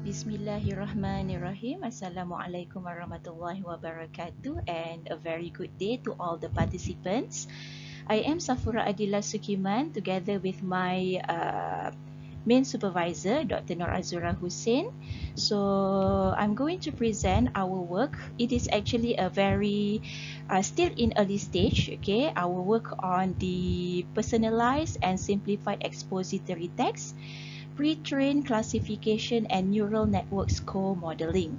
Bismillahirrahmanirrahim. Assalamualaikum warahmatullahi wabarakatuh, and a very good day to all the participants. I am Safura Adila Sukiman together with my main supervisor, Dr. Nur Azura Hussein. So I'm going to present our work. It is actually a very still in early stage. Okay, our work on the personalized and simplified expository text, pre-trained classification and neural networks co-modeling.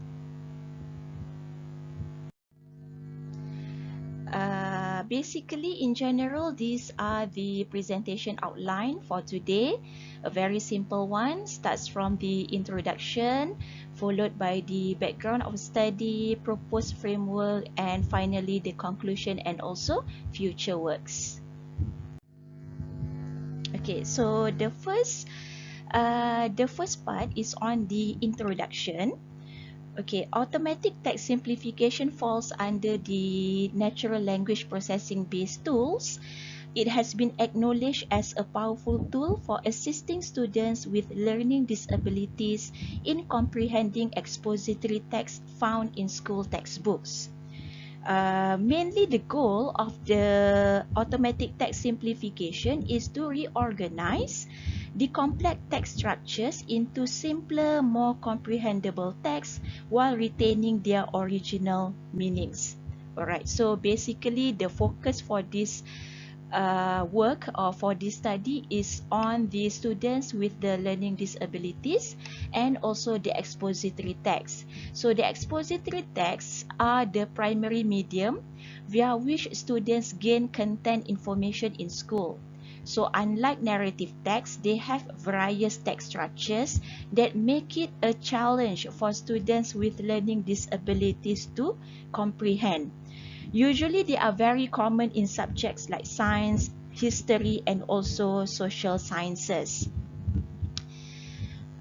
Basically, in general, these are the presentation outline for today. A very simple one, starts from the introduction, followed by the background of study, proposed framework, and finally the conclusion and also future works. Okay, so the first part is on the introduction. Okay, automatic text simplification falls under the natural language processing based tools. It has been acknowledged as a powerful tool for assisting students with learning disabilities in comprehending expository text found in school textbooks. Mainly the goal of the automatic text simplification is to reorganize the complex text structures into simpler, more comprehensible text while retaining their original meanings. Alright, so basically the focus for this work or for this study is on the students with the learning disabilities and also the expository text. So the expository texts are the primary medium via which students gain content information in school. So unlike narrative text, they have various text structures that make it a challenge for students with learning disabilities to comprehend. Usually they are very common in subjects like science, history, and also social sciences.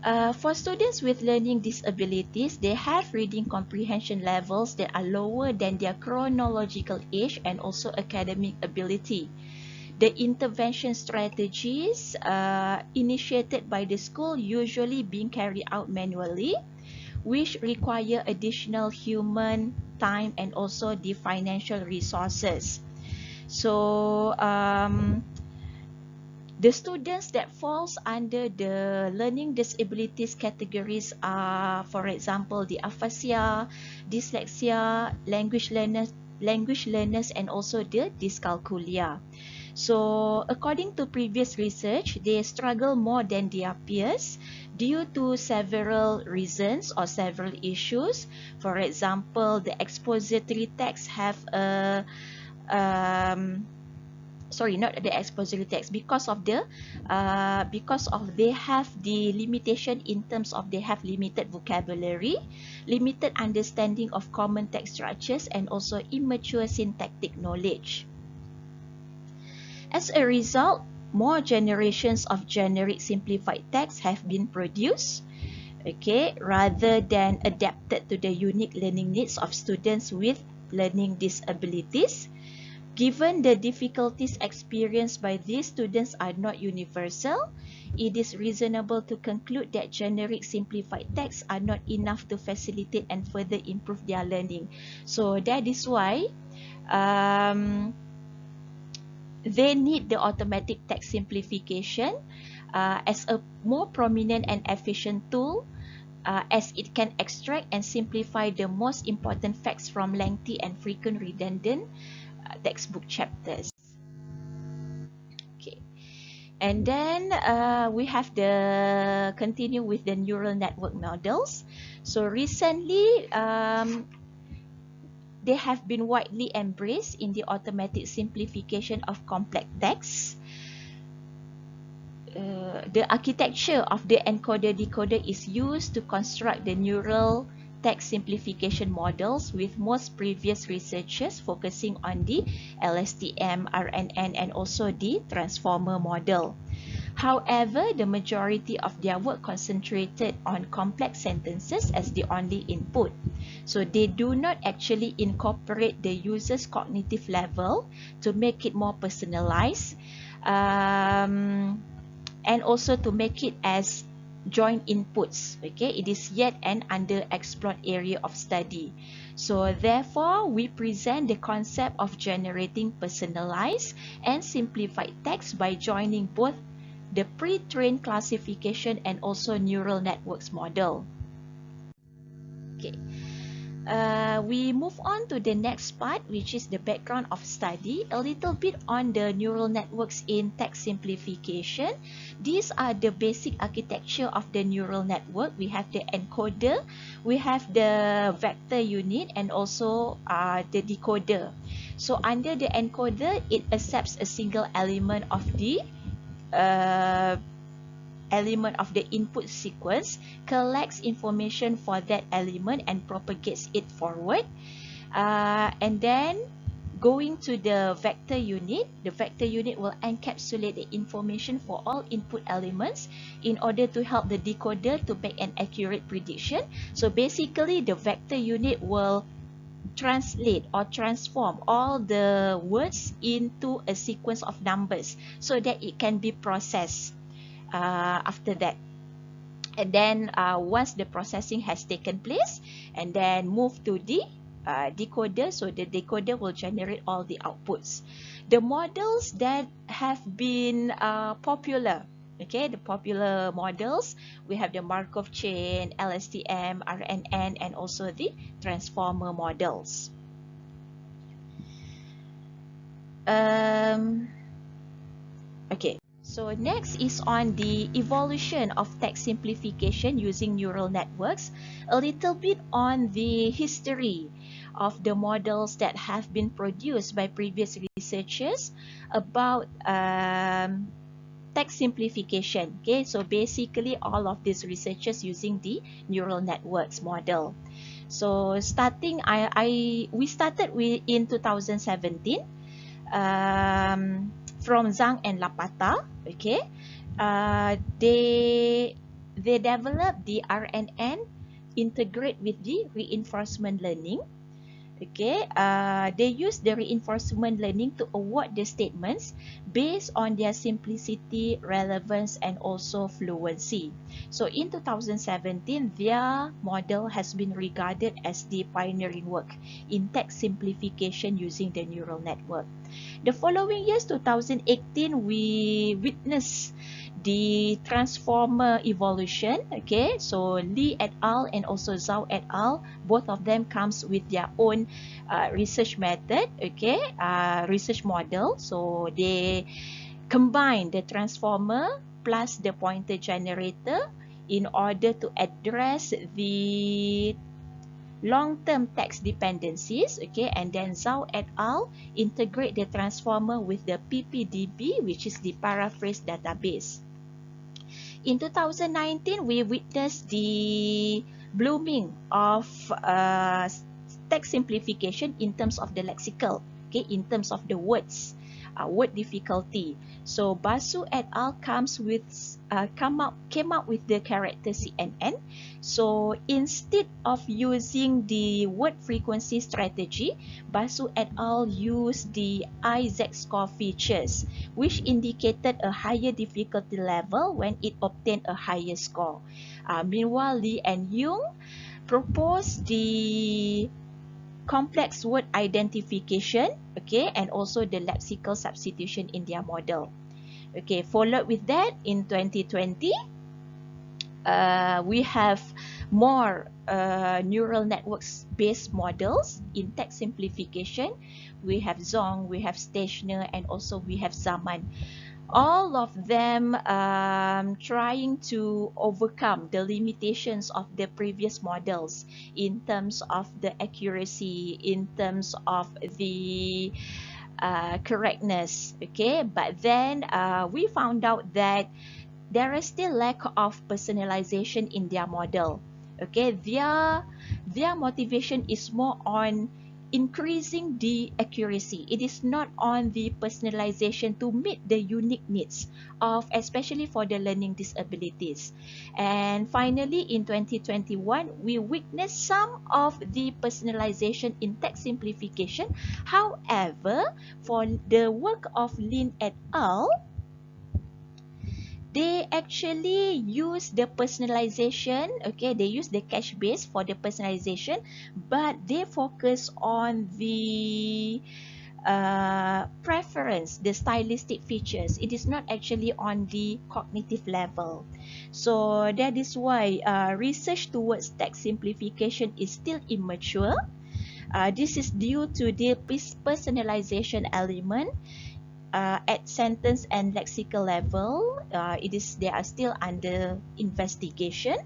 For students with learning disabilities, they have reading comprehension levels that are lower than their chronological age and also academic ability. The intervention strategies initiated by the school usually being carried out manually, which require additional human time and also the financial resources. So the students that falls under the learning disabilities categories are, for example, the aphasia, dyslexia, language learners, and also the dyscalculia. So according to previous research, they struggle more than their peers due to several reasons or several issues. For example, the expository texts have a not the expository text, because of they have the limitation in terms of they have limited vocabulary, limited understanding of common text structures, and also immature syntactic knowledge. As a result, more generations of generic simplified text have been produced, okay, rather than adapted to the unique learning needs of students with learning disabilities. Given the difficulties experienced by these students are not universal, it is reasonable to conclude that generic simplified texts are not enough to facilitate and further improve their learning. So that is why they need the automatic text simplification as a more prominent and efficient tool, as it can extract and simplify the most important facts from lengthy and frequent redundant textbook chapters. Okay, and then we have the continue with the neural network models. So recently they have been widely embraced in the automatic simplification of complex texts. The architecture of the encoder-decoder is used to construct the neural text simplification models, with most previous researchers focusing on the LSTM, RNN, and also the transformer model. However, the majority of their work concentrated on complex sentences as the only input. So they do not actually incorporate the user's cognitive level to make it more personalized, and also to make it as joint inputs. Okay, it is yet an underexplored area of study. So therefore, we present the concept of generating personalized and simplified text by joining both the pre-trained classification and also neural networks model. Okay. We move on to the next part, which is the background of study, a little bit on the neural networks in text simplification. These are the basic architecture of the neural network. We have the encoder, we have the vector unit, and also the decoder. So under the encoder, it accepts a single element of the input sequence, collects information for that element and propagates it forward. And then going to the vector unit will encapsulate the information for all input elements in order to help the decoder to make an accurate prediction. So basically, the vector unit will translate or transform all the words into a sequence of numbers so that it can be processed after that. And then once the processing has taken place, and then move to the decoder, so the decoder will generate all the outputs. The models that have been popular, okay, the popular models, we have the Markov chain, LSTM, RNN, and also the transformer models. Okay. So next is on the evolution of text simplification using neural networks, a little bit on the history of the models that have been produced by previous researchers about text simplification. Okay, so basically all of these researchers using the neural networks model. So starting, we started in 2017. From Zhang and Lapata, okay, they developed the RNN integrate with the reinforcement learning. Okay, they use the reinforcement learning to award the statements based on their simplicity, relevance, and also fluency. So in 2017, their model has been regarded as the pioneering work in text simplification using the neural network. The following years, 2018, we witnessed the transformer evolution. Okay, so Li et al. And also Zhao et al., both of them comes with their own research method, okay, research model. So they combine the transformer plus the pointer generator in order to address the long-term text dependencies, okay, and then Zhao et al. Integrate the transformer with the PPDB, which is the paraphrase database. In 2019, we witnessed the blooming of text simplification in terms of the lexical, okay, in terms of the words, word difficulty. So Basu et al. Came up with the character CNN. So instead of using the word frequency strategy, Basu et al. Used the IZ-score features, which indicated a higher difficulty level when it obtained a higher score. Meanwhile, Li and Jung proposed the complex word identification, okay, and also the lexical substitution in their model. Okay, followed with that in 2020, we have more neural networks based models in text simplification. We have Zong, we have Stegner, and also we have Zaman. All of them trying to overcome the limitations of the previous models in terms of the accuracy, in terms of the correctness, okay. But then we found out that there is still lack of personalization in their model, okay. Their motivation is more on increasing the accuracy. It is not on the personalization to meet the unique needs of, especially for the learning disabilities. And finally, in 2021, we witnessed some of the personalization in text simplification. However, for the work of Lin et al., they actually use the personalization, okay, they use the cache base for the personalization, but they focus on the preference, the stylistic features. It is not actually on the cognitive level. So that is why research towards text simplification is still immature. This is due to the personalization element at sentence and lexical level. They are still under investigation,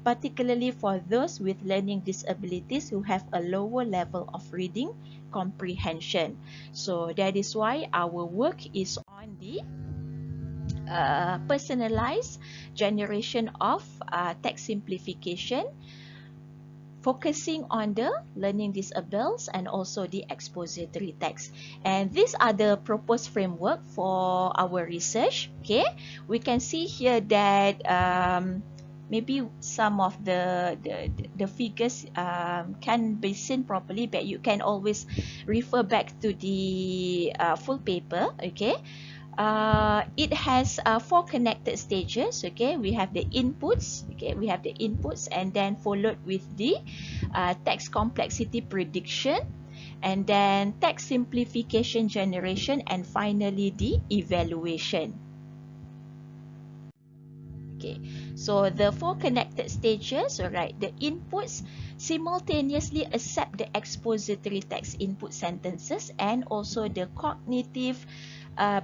particularly for those with learning disabilities who have a lower level of reading comprehension. So that is why our work is on the personalized generation of text simplification, focusing on the learning disables and also the expository text. And these are the proposed framework for our research. Okay, we can see here that maybe some of the figures can be seen properly, but you can always refer back to the full paper. Okay, it has 4 connected stages. Okay, we have the inputs. Okay, we have the inputs, and then followed with the text complexity prediction, and then text simplification generation, and finally the evaluation. Okay, so the 4 connected stages, alright, the inputs simultaneously accept the expository text input sentences and also the cognitive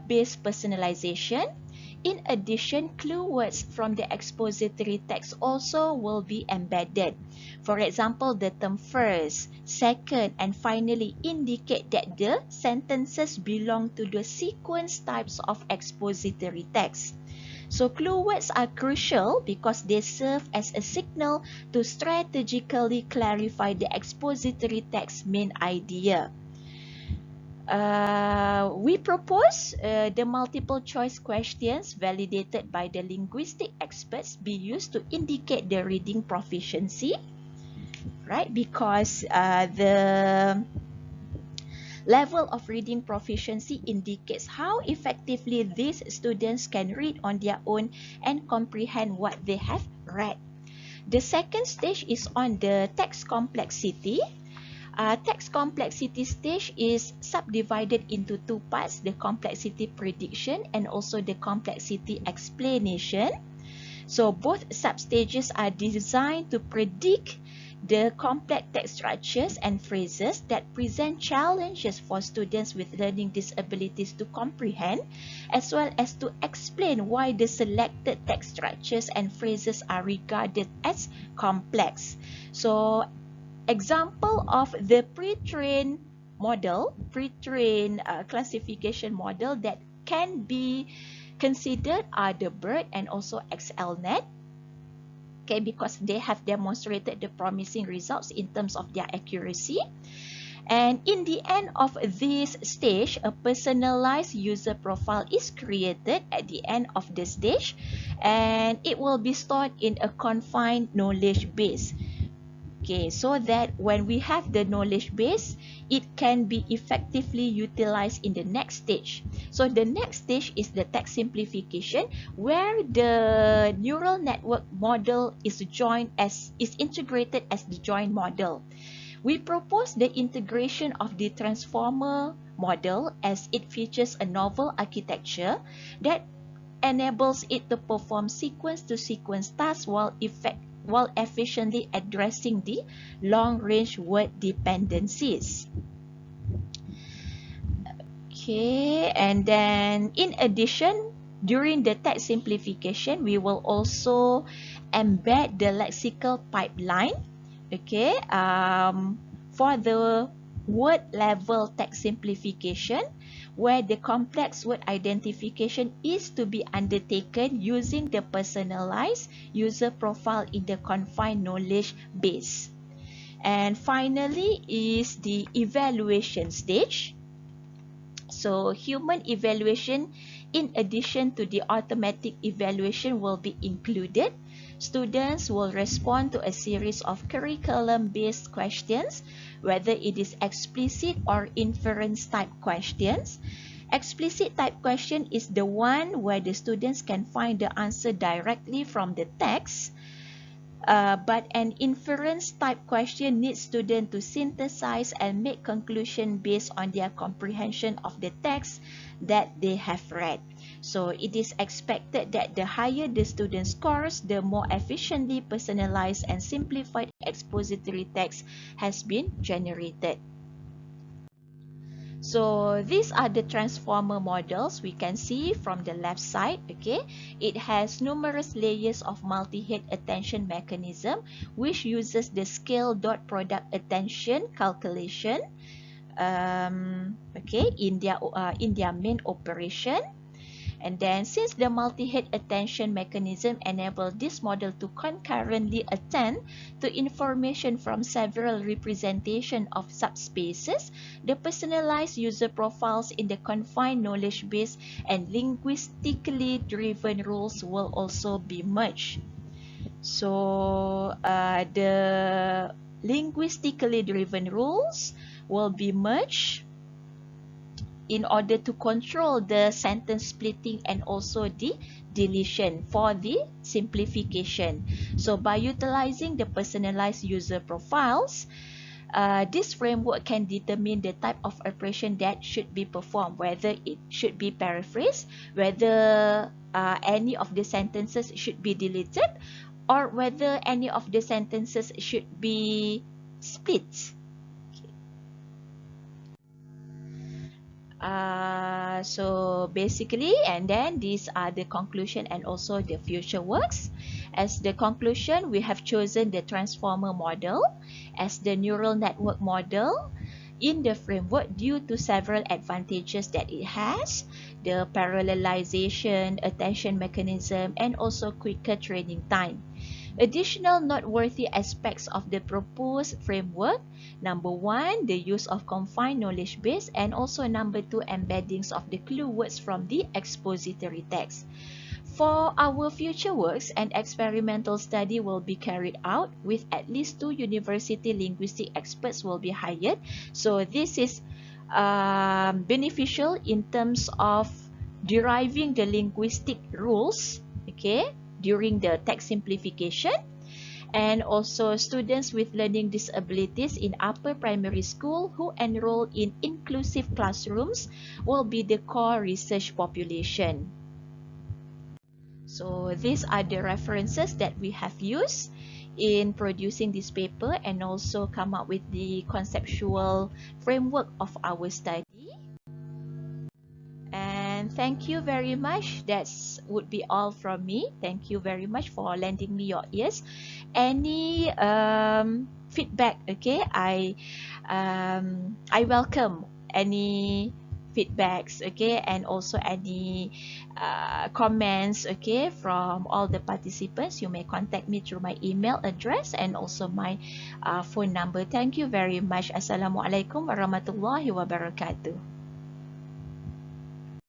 based personalization. In addition, clue words from the expository text also will be embedded. For example, the term first, second, and finally indicate that the sentences belong to the sequence types of expository text. So clue words are crucial because they serve as a signal to strategically clarify the expository text main idea. We propose the multiple choice questions validated by the linguistic experts be used to indicate the reading proficiency, right? Because the level of reading proficiency indicates how effectively these students can read on their own and comprehend what they have read. The second stage is on the text complexity. Text complexity stage is subdivided into 2 parts, the complexity prediction and also the complexity explanation. So both substages are designed to predict the complex text structures and phrases that present challenges for students with learning disabilities to comprehend, as well as to explain why the selected text structures and phrases are regarded as complex. So example of the pre-trained model, pre-trained classification model that can be considered are the BERT and also XLNet. Okay, because they have demonstrated the promising results in terms of their accuracy. And in the end of this stage, a personalized user profile is created at the end of the stage, and it will be stored in a confined knowledge base. Okay, so that when we have the knowledge base, it can be effectively utilized in the next stage. So the next stage is the text simplification, where the neural network model is integrated as the joint model. We propose the integration of the transformer model as it features a novel architecture that enables it to perform sequence-to-sequence tasks while efficiently addressing the long-range word dependencies. Okay, and then in addition, during the text simplification, we will also embed the lexical pipeline. Okay, for the word level text simplification, where the complex word identification is to be undertaken using the personalized user profile in the confined knowledge base. And finally is the evaluation stage. So human evaluation in addition to the automatic evaluation will be included. Students will respond to a series of curriculum-based questions, whether it is explicit or inference type questions. Explicit type question is the one where the students can find the answer directly from the text. But an inference type question needs students to synthesize and make conclusion based on their comprehension of the text that they have read. So it is expected that the higher the student scores, the more efficiently personalized and simplified expository text has been generated. So these are the transformer models we can see from the left side. Okay, it has numerous layers of multi-head attention mechanism which uses the scale dot product attention calculation okay, in their main operation. And then since the multi-head attention mechanism enables this model to concurrently attend to information from several representations of subspaces, the personalized user profiles in the confined knowledge base and linguistically driven rules will also be merged. So the linguistically driven rules will be merged in order to control the sentence splitting and also the deletion for the simplification. So by utilizing the personalized user profiles, this framework can determine the type of operation that should be performed, whether it should be paraphrased, whether any of the sentences should be deleted, or whether any of the sentences should be split. So basically, and then these are the conclusion and also the future works. As the conclusion, we have chosen the transformer model as the neural network model in the framework due to several advantages that it has, the parallelization, attention mechanism, and also quicker training time. Additional noteworthy aspects of the proposed framework: number 1, the use of confined knowledge base, and also number 2, embeddings of the clue words from the expository text. For our future works, an experimental study will be carried out with at least 2 university linguistic experts will be hired. So this is beneficial in terms of deriving the linguistic rules, okay, during the text simplification. And also students with learning disabilities in upper primary school who enroll in inclusive classrooms will be the core research population. So these are the references that we have used in producing this paper and also come up with the conceptual framework of our study. And thank you very much. That would be all from me. Thank you very much for lending me your ears. Any feedback, okay? I welcome any feedbacks, okay, and also any comments, okay, from all the participants. You may contact me through my email address and also my phone number. Thank you very much. Assalamualaikum warahmatullahi wabarakatuh.